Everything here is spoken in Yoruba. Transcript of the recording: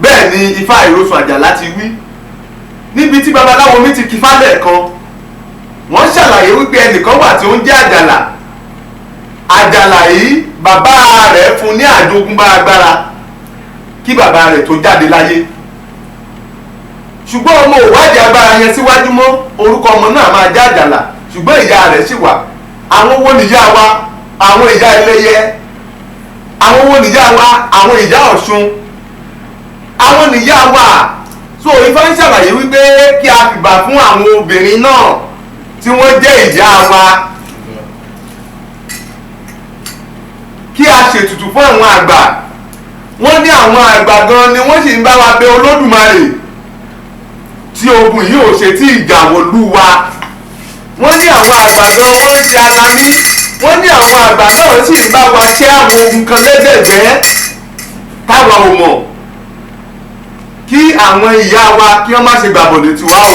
bẹ́ẹ̀ ni ifá ìrosùn àjàlá ti wí níbi tí babaláwo mi ti kí fálẹ̀ kan wọ́n ṣàlàyé wípé ẹnìkan wà tí ó ń jẹ́ àjàlá àjàlá yìí bàbá rẹ̀ fún ní àjogúnbá agbára kí bàbá rẹ̀ tó jáde láyé ṣùgbọ́n ọmọ òwádìí agbára yẹn síwájú mọ́ orúkọ ọmọ náà máa jẹ́ àjàlá ṣùgbọ́n ìyá rẹ̀ sì wà àwọn owó nìyá wa àwọn ìyá ẹlẹ́yẹ àwọn owó nìyá wa àwọn ìyá ọ̀ṣun àwọn nìyá wa so ifá ń ṣàlàyé wípé kí a fìbà fún àwọn obìnrin náà tí wọ́n jẹ́ ìyá wa kí a ṣètùtù fún àwọn àgbà wọ́n ní àwọn àgbà gan ni wọ́n sì ń bá wa bẹ olódùmarè tí ogun yìí ò ṣe tí ìjà wọ̀lú wa wọ́n ní àwọn àgbà gan wọ́n ń ṣe alamí wọ́n ní àwọn àgbà náà sì ń bá wa ṣẹ́ àwọn ogun kan lẹ́gbẹ̀gbẹ́ táwa ò mọ̀ kí àwọn ìyá wa kí wọ́n má ṣe gbàbọ̀dé tiwa o.